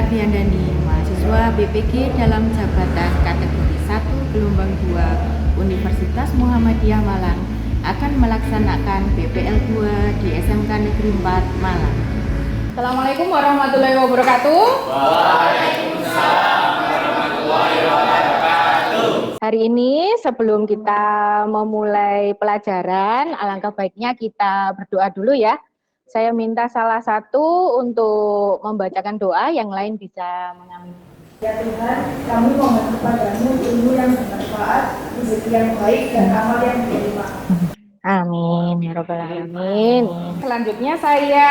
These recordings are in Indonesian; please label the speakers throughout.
Speaker 1: Ardiandani, mahasiswa BPG dalam jabatan kategori 1 gelombang 2 Universitas Muhammadiyah Malang akan melaksanakan BPL 2 di SMK Negeri 4 Malang.
Speaker 2: Assalamualaikum warahmatullahi wabarakatuh.
Speaker 3: Waalaikumsalam warahmatullahi wabarakatuh.
Speaker 2: Hari ini sebelum kita memulai pelajaran, alangkah baiknya kita berdoa dulu ya. Saya minta salah satu untuk membacakan doa, yang lain bisa mengamin.
Speaker 4: Ya Tuhan, kami mohon kepadamu ilmu yang bermanfaat, rezeki yang baik, dan amal yang diterima.
Speaker 2: Amin, ya robbal alamin. Selanjutnya saya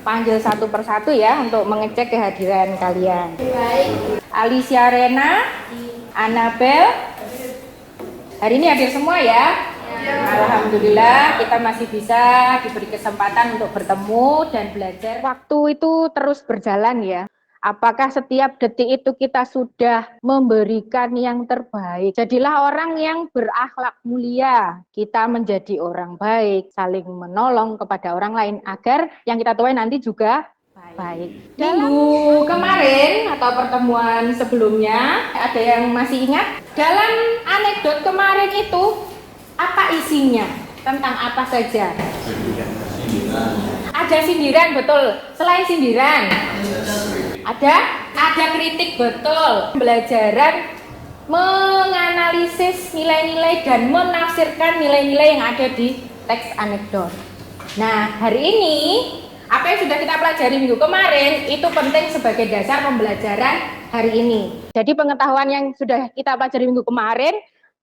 Speaker 2: panggil satu persatu ya untuk mengecek kehadiran kalian.
Speaker 4: Baik.
Speaker 2: Alicia Rena, Anabel, hari ini hadir semua ya? Alhamdulillah kita masih bisa diberi kesempatan untuk bertemu dan belajar. Waktu itu terus berjalan ya. Apakah setiap detik itu kita sudah memberikan yang terbaik? Jadilah orang yang berakhlak mulia. Kita menjadi orang baik, saling menolong kepada orang lain agar yang kita tuai nanti juga baik. Minggu kemarin atau pertemuan sebelumnya, ada yang masih ingat? Dalam anekdot kemarin itu, apa isinya? Tentang apa saja? Ada sindiran, betul. Selain sindiran, ada kritik, betul. Pembelajaran menganalisis nilai-nilai dan menafsirkan nilai-nilai yang ada di teks anekdot. Nah, hari ini apa yang sudah kita pelajari minggu kemarin itu penting sebagai dasar pembelajaran hari ini. Jadi pengetahuan yang sudah kita pelajari minggu kemarin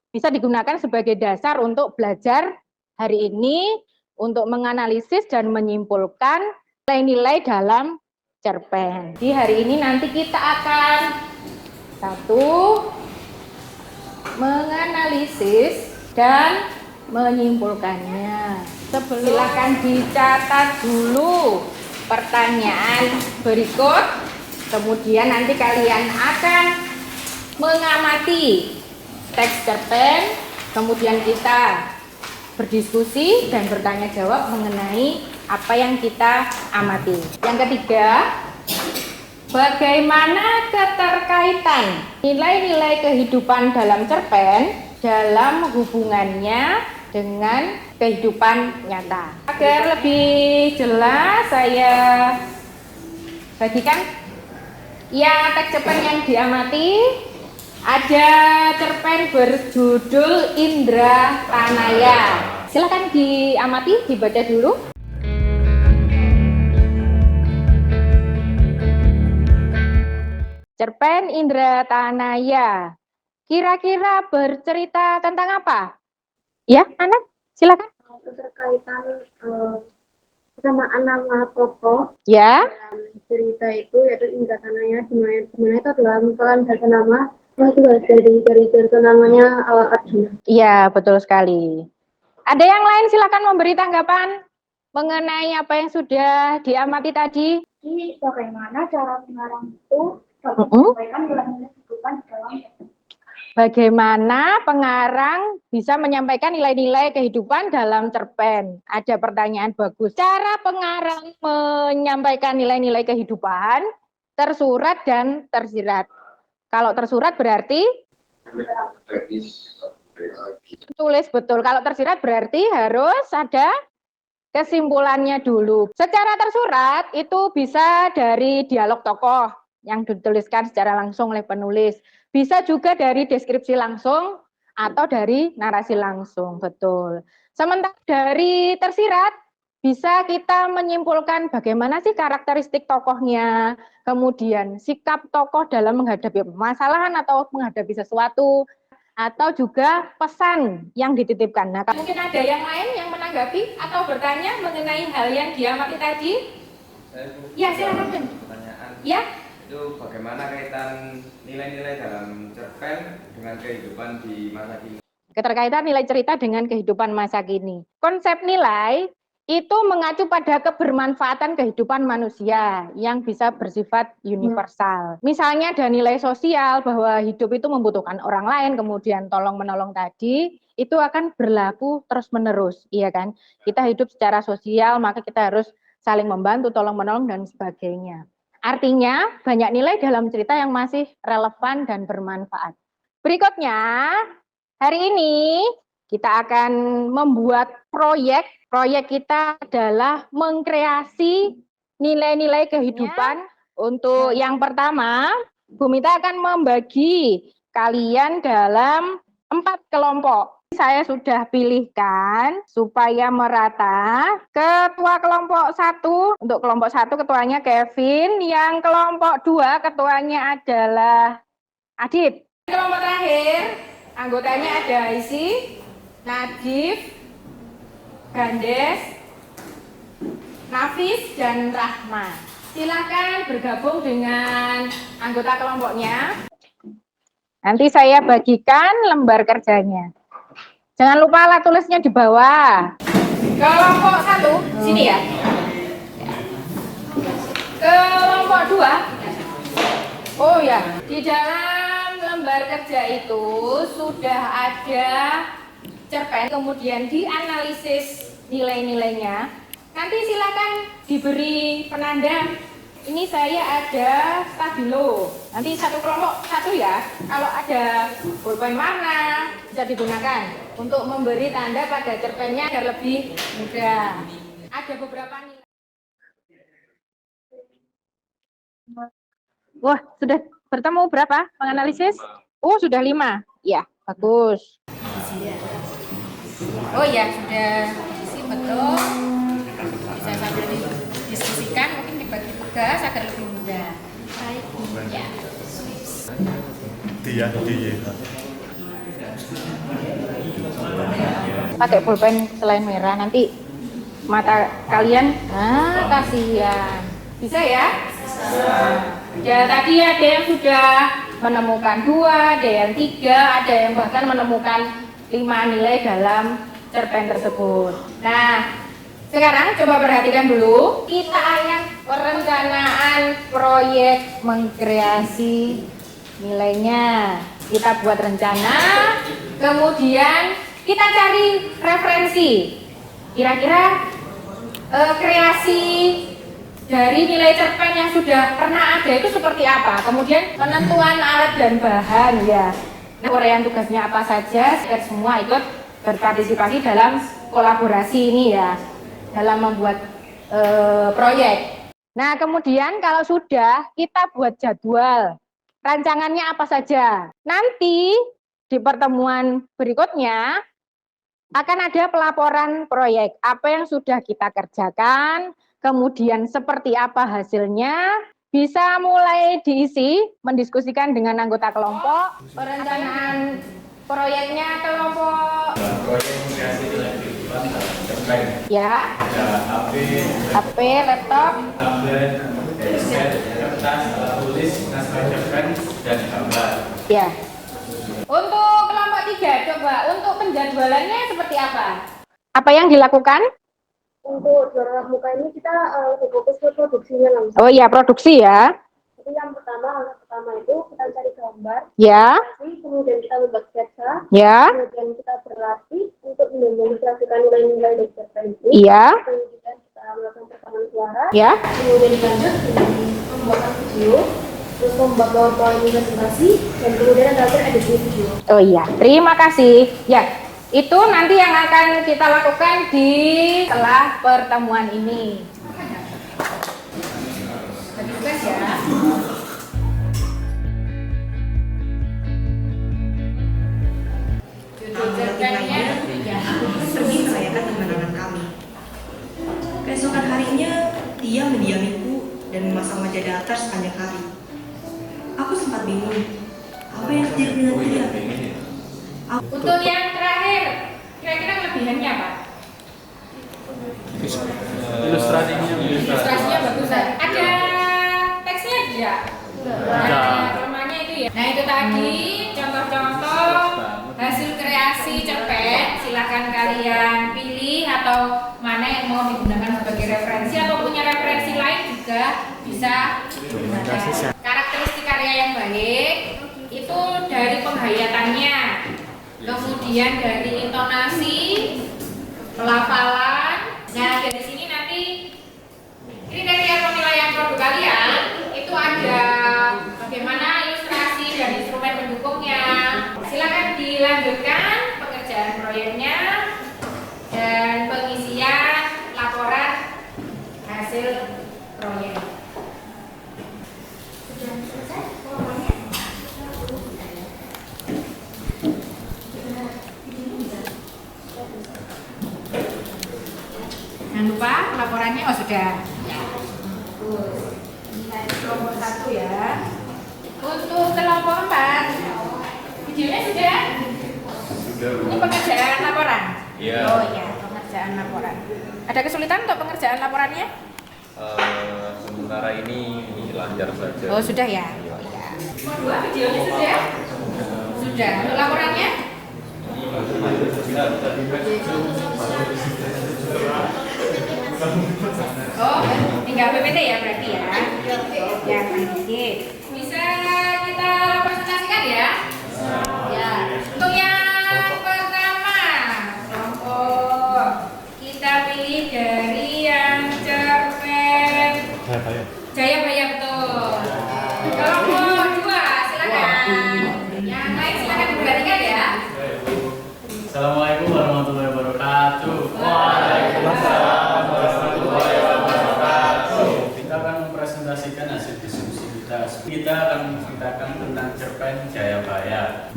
Speaker 2: bisa digunakan sebagai dasar untuk belajar hari ini untuk menganalisis dan menyimpulkan nilai-nilai dalam cerpen. Di hari ini nanti kita akan menganalisis dan menyimpulkannya. Silakan dicatat dulu pertanyaan berikut, kemudian nanti kalian akan mengamati teks cerpen, kemudian kita berdiskusi dan bertanya jawab mengenai apa yang kita amati. Yang ketiga, bagaimana keterkaitan nilai-nilai kehidupan dalam cerpen dalam hubungannya dengan kehidupan nyata. Agar lebih jelas saya bagikan ya teks cerpen yang diamati. Ada cerpen berjudul Indra Tanaya. Silakan diamati, dibaca dulu. Cerpen Indra Tanaya. Kira-kira bercerita tentang apa? Ya, anak, silakan.
Speaker 4: Keterkaitan kesamaan nama tokoh
Speaker 2: Ya.
Speaker 4: dalam cerita itu yaitu Indra Tanaya, di mana itu adalah merupakan data nama itu dari cerita namanya Arjuna.
Speaker 2: Iya, betul sekali. Ada yang lain silakan memberi tanggapan mengenai apa yang sudah diamati tadi.
Speaker 4: Jadi bagaimana cara pengarang itu menyampaikan nilai-nilai kehidupan di dalam
Speaker 2: Bagaimana pengarang bisa menyampaikan nilai-nilai kehidupan dalam cerpen? Ada pertanyaan bagus. Cara pengarang menyampaikan nilai-nilai kehidupan tersurat dan tersirat. Kalau tersurat berarti tulis, betul. Kalau tersirat berarti harus ada kesimpulannya dulu. Secara tersurat itu bisa dari dialog tokoh yang dituliskan secara langsung oleh penulis. Bisa juga dari deskripsi langsung atau dari narasi langsung, betul. Sementara dari tersirat bisa kita menyimpulkan bagaimana sih karakteristik tokohnya, kemudian sikap tokoh dalam menghadapi permasalahan atau menghadapi sesuatu, atau juga pesan yang dititipkan. Nah, mungkin ada yang lain yang menanggapi atau bertanya mengenai hal yang diamati tadi? Ya, silakan.
Speaker 3: Pertanyaan.
Speaker 2: Ya.
Speaker 3: Itu bagaimana kaitan nilai-nilai dalam cerpen dengan kehidupan di masa kini?
Speaker 2: Keterkaitan nilai cerita dengan kehidupan masa kini. Konsep nilai itu mengacu pada kebermanfaatan kehidupan manusia yang bisa bersifat universal. Misalnya ada nilai sosial bahwa hidup itu membutuhkan orang lain, kemudian tolong-menolong tadi, itu akan berlaku terus-menerus, iya kan? Kita hidup secara sosial, maka kita harus saling membantu, tolong-menolong, dan sebagainya. Artinya banyak nilai dalam cerita yang masih relevan dan bermanfaat. Berikutnya, hari ini kita akan membuat proyek. Proyek kita adalah mengkreasi nilai-nilai kehidupan. Untuk yang pertama, Bu Mita akan membagi kalian dalam 4 kelompok. Saya sudah pilihkan supaya merata. Ketua kelompok 1, untuk kelompok 1 ketuanya Kevin, yang kelompok 2 ketuanya adalah Adit. Kelompok terakhir, anggotanya ada Aisy, Najib, Gandes, Nafis, dan Rahma. Silakan bergabung dengan anggota kelompoknya. Nanti saya bagikan lembar kerjanya. Jangan lupa alat tulisnya di bawah. Kelompok 1, sini ya. Kelompok 2. Oh ya, di dalam lembar kerja itu sudah ada cerpen, kemudian dianalisis nilai-nilainya. Nanti silakan diberi penanda. Ini saya ada stabilo. Nanti satu kelompok satu ya. Kalau ada bolpen warna bisa digunakan untuk memberi tanda pada cerpennya agar lebih mudah. Ada beberapa nilai. Wah, sudah bertemu berapa menganalisis? Oh, sudah 5. Ya, bagus. Oh ya, sudah isi betul. Bisa sambil didiskusikan, mungkin dibagi tugas agar lebih mudah. Baik, ya. Pakai pulpen selain merah, nanti mata kalian, kasihan. Bisa ya? Ya, tadi ada yang sudah menemukan 2, ada yang 3, ada yang bahkan menemukan 5 nilai dalam cerpen tersebut. Nah, sekarang coba perhatikan dulu, kita akan perencanaan proyek mengkreasi nilainya. Kita buat rencana, kemudian kita cari referensi. Kira-kira kreasi dari nilai cerpen yang sudah pernah ada itu seperti apa? Kemudian penentuan alat dan bahan ya. Nah, uraian tugasnya apa saja agar semua ikut berpartisipasi dalam kolaborasi ini ya, dalam membuat proyek. Nah, kemudian kalau sudah, kita buat jadwal. Rancangannya apa saja. Nanti di pertemuan berikutnya akan ada pelaporan proyek. Apa yang sudah kita kerjakan, kemudian seperti apa hasilnya, bisa mulai diisi, mendiskusikan dengan anggota kelompok. Perencanaan proyeknya kelompok.
Speaker 3: Proyek mengkreasi nilai kehidupan cerpen.
Speaker 2: Ya.
Speaker 3: Ada
Speaker 2: HP, laptop.
Speaker 3: tablet, headset, kertas, alat tulis, naskah cerpen, dan gambar.
Speaker 2: Ya. Untuk kelompok 3, coba untuk penjadwalannya seperti apa? Apa yang dilakukan?
Speaker 4: Untuk juara muka ini kita lebih fokus ke produksinya langsung.
Speaker 2: Oh iya, produksi ya.
Speaker 4: Jadi yang pertama itu kita cari gambar,
Speaker 2: Ya.
Speaker 4: kemudian kita membuat sketsa,
Speaker 2: Ya.
Speaker 4: kemudian kita berlatih untuk mendemonstrasikan nilai-nilai dari cerpen ini.
Speaker 2: Iya.
Speaker 4: Kemudian kita melakukan rekaman suara,
Speaker 2: Ya.
Speaker 4: kemudian dilanjut dengan pembuatan video, terus membuat PowerPoint presentasi, dan kemudian yang terakhir edisi video.
Speaker 2: Oh iya, terima kasih. Ya, itu nanti yang akan kita lakukan di setelah pertemuan ini. Tugas ya.
Speaker 5: Pergi merayakan kemenangan kami. Keesokan harinya, dia mendiamiku dan memasang wajah datar sepanjang hari. Aku sempat bingung, apa yang terjadi dengan dia?
Speaker 2: Untuk yang terakhir, kira-kira kelebihannya apa? Ilustrasinya bagus. Ada teksnya tidak? Nah, kelemahannya itu ya. Nah, itu tadi contoh-contoh hasil kreasi cerpen. Silakan kalian pilih atau mana yang mau digunakan sebagai referensi atau punya referensi lain juga bisa digunakan. Karakteristik karya yang baik itu dari penghayatannya, kemudian dari intonasi, pelafalan. Nah, dari sini nanti kriteria penilaian produk kalian
Speaker 1: itu ada bagaimana ilustrasi dan instrumen pendukungnya. Silakan dilanjutkan pengerjaan proyeknya dan pengisian laporan hasil proyek. Sudah selesai laporannya? Jangan lupa laporannya, oh sudah. Terus kelompok 1 ya. Untuk kelompok 4, videonya sudah?
Speaker 3: Sudah.
Speaker 1: Ini pengerjaan laporan?
Speaker 3: Iya.
Speaker 1: Oh iya, pengerjaan laporan. Ada kesulitan untuk pengerjaan laporannya?
Speaker 3: Sementara ini lancar saja.
Speaker 1: Oh sudah ya? Oh iya. Kelompok 2, videonya sudah? Sudah. Untuk laporannya? Oh, tinggal PPT ya berarti ya? Ya, lanjut. Bisa kita presentasikan ya? Ya. Untuk yang pertama, kelompok kita pilih dari yang cerpen Jayabaya, betul. Kelompok 2, silakan. Yang lain silakan diperhatikan ya.
Speaker 6: Assalamualaikum warahmatullahi wabarakatuh. Waalaikumsalam warahmatullahi wabarakatuh. Kita akan mempresentasikan hasil diskusi kita. Kita akan menceritakan tentang cerpen Jayabaya.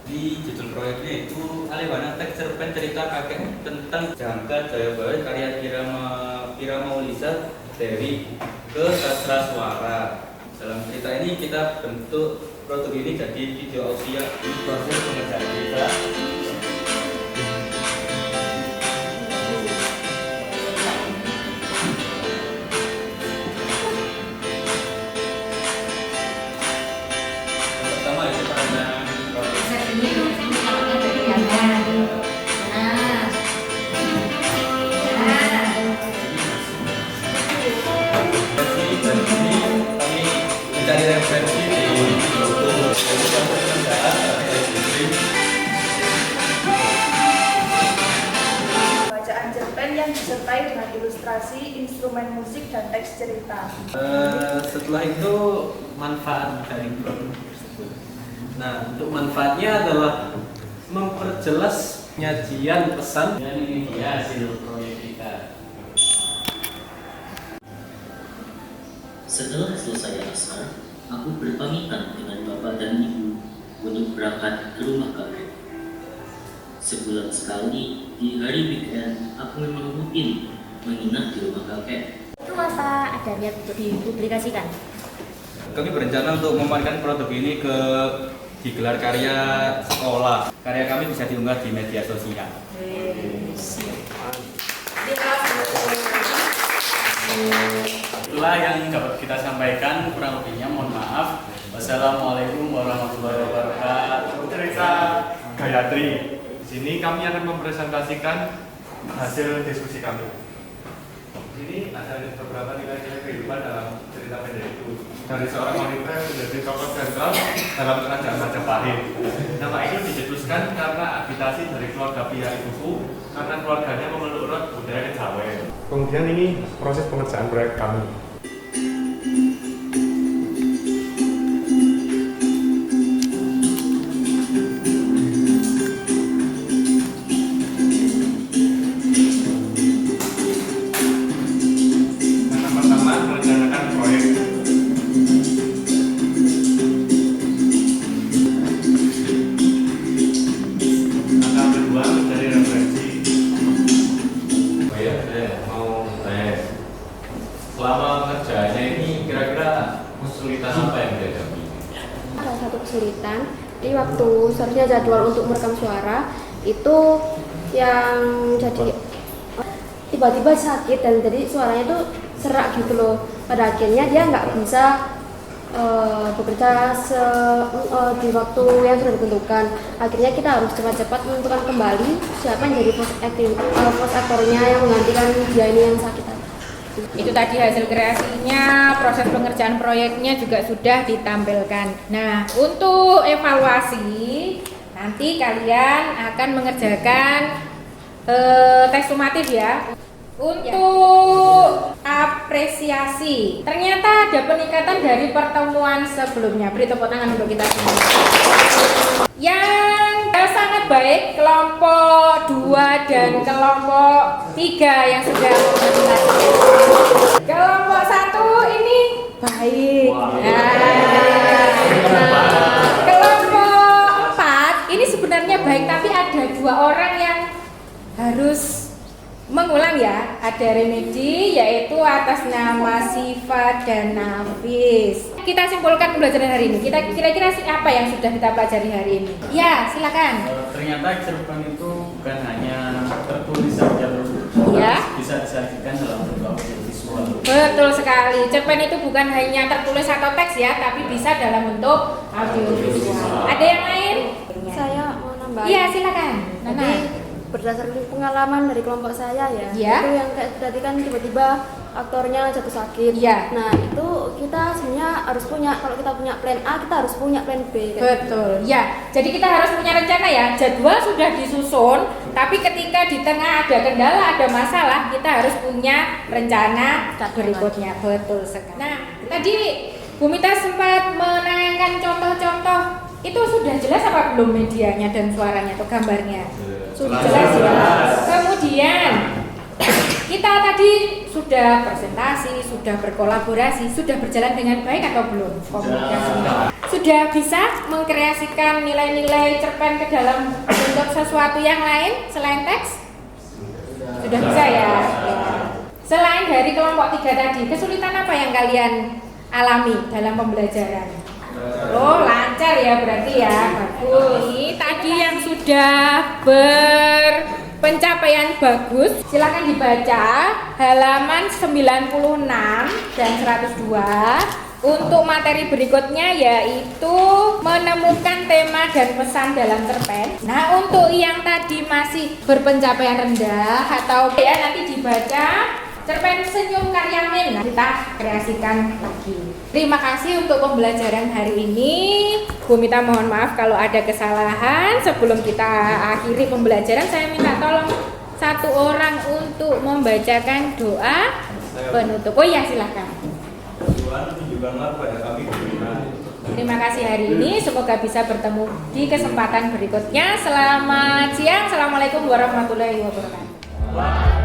Speaker 7: Di judul proyeknya itu Alewana teks cerpen cerita kakek tentang Jangka Jayabaya karya Piramaulisa dari ke sastra suara. Dalam cerita ini kita bentuk produk ini jadi video audio.
Speaker 6: Di proses pengerjaan kita
Speaker 7: Pertama itu perancangan produk.
Speaker 1: Bisa ini namanya dari kanan. Nah. Nah.
Speaker 7: Dan ini kami mencari referensi di
Speaker 8: Bacaan cerpen yang disertai dengan ilustrasi, instrumen musik, dan teks cerita.
Speaker 7: Setelah itu manfaat dari produk tersebut. Nah, untuk manfaatnya adalah memperjelas penyajian pesan.
Speaker 6: dan ini dia hasil proyek kita.
Speaker 9: Setelah selesai asar, aku berpamitan dengan bapak dan ibu untuk berangkat ke rumah kakek. Sebulan sekali, di hari weekend, aku memang rutin menginap di rumah kakek.
Speaker 10: Itu apa ada niat untuk dipublikasikan?
Speaker 7: Kami berencana untuk memanfaatkan produk ini ke digelar karya sekolah. Karya kami bisa diunggah di media sosial.
Speaker 6: Itulah yang dapat kita sampaikan, kurang lebihnya mohon maaf. Wassalamualaikum warahmatullahi wabarakatuh.
Speaker 11: Cerita Gayatri. Di sini kami akan mempresentasikan hasil diskusi kami. Ini ada beberapa nilai-nilai kehidupan dalam cerita pendek itu. Dari seorang wanita yang menjadi tokoh sentral dalam kerajaan Majapahit. Nama ini dicetuskan karena agitasi dari keluarga Piai Buku karena keluarganya memeluk erat budaya Kejawen. Kemudian ini proses pengerjaan proyek kami.
Speaker 3: Selama pengerjaannya ini kira-kira kesulitan apa yang dihadapi?
Speaker 4: Ada satu kesulitan, di waktu seharusnya jadwal untuk merekam suara itu yang jadi tiba-tiba sakit dan jadi suaranya itu serak gitu loh. Pada akhirnya dia nggak bisa bekerja di waktu yang sudah ditentukan. Akhirnya kita harus cepat-cepat menentukan kembali siapa yang jadi voice actornya yang menggantikan dia ini yang sakit.
Speaker 1: Itu tadi hasil kreasinya, proses pengerjaan proyeknya juga sudah ditampilkan. Nah, untuk evaluasi nanti kalian akan mengerjakan tes sumatif ya.
Speaker 2: Untuk apresiasi, ternyata ada peningkatan dari pertemuan sebelumnya. Beri tepuk tangan untuk kita semua. Yang sangat baik kelompok 2 dan kelompok 3 yang sudah mempresentasikan. Kelompok 1 ini baik. Kelompok 4 ini sebenarnya baik, tapi ada 2 orang yang harus mengulang ya. Ada remedi yaitu atas nama Siva dan Nafis. Kita simpulkan pembelajaran hari ini. Kita kira-kira apa yang sudah kita pelajari hari ini? Ya, silakan.
Speaker 6: Ternyata cerpen itu bukan hanya tertulis saja,
Speaker 2: ya,
Speaker 6: bisa disajikan dalam bentuk audiovisual.
Speaker 2: Betul sekali. Cerpen itu bukan hanya tertulis atau teks ya, tapi bisa dalam bentuk audiovisual. Ada yang lain?
Speaker 4: Saya mau nambahin.
Speaker 2: Iya, silakan.
Speaker 4: Jadi berdasarkan pengalaman dari kelompok saya ya, itu yang kayak tadi kan tiba-tiba aktornya jatuh sakit. Nah itu kita sebenarnya harus punya, kalau kita punya plan A, kita harus punya plan B.
Speaker 2: Betul, ya. Jadi kita harus punya rencana ya. Jadwal sudah disusun, tapi ketika di tengah ada kendala, ada masalah, kita harus punya rencana berikutnya. Betul sekali. Nah, tadi Bu Mita sempat menayangkan contoh-contoh. Itu sudah jelas apa belum medianya dan suaranya atau gambarnya? Sudah jelas ya. Kemudian kita tadi sudah presentasi, sudah berkolaborasi, sudah berjalan dengan baik atau belum komunikasinya? Sudah bisa mengkreasikan nilai-nilai cerpen ke dalam bentuk sesuatu yang lain selain teks? Sudah bisa ya. Selain dari kelompok 3 tadi, kesulitan apa yang kalian alami dalam pembelajaran? Oh, lancar ya berarti ya. Bagus. Ini tadi yang sudah berpencapaian bagus, silakan dibaca halaman 96 dan 102. Untuk materi berikutnya yaitu menemukan tema dan pesan dalam cerpen. Nah, untuk yang tadi masih berpencapaian rendah atau ya nanti dibaca cerpen Senyum karya Min. Nah, kita kreasikan lagi. Terima kasih untuk pembelajaran hari ini. Bu Mita mohon maaf kalau ada kesalahan. Sebelum kita akhiri pembelajaran, saya minta tolong satu orang untuk membacakan doa penutup. Oh ya, silakan.
Speaker 7: Tuhan, tunjukkanlah kepada kami kebenaran.
Speaker 2: Terima kasih hari ini. Semoga bisa bertemu di kesempatan berikutnya. Selamat siang. Assalamualaikum warahmatullahi wabarakatuh.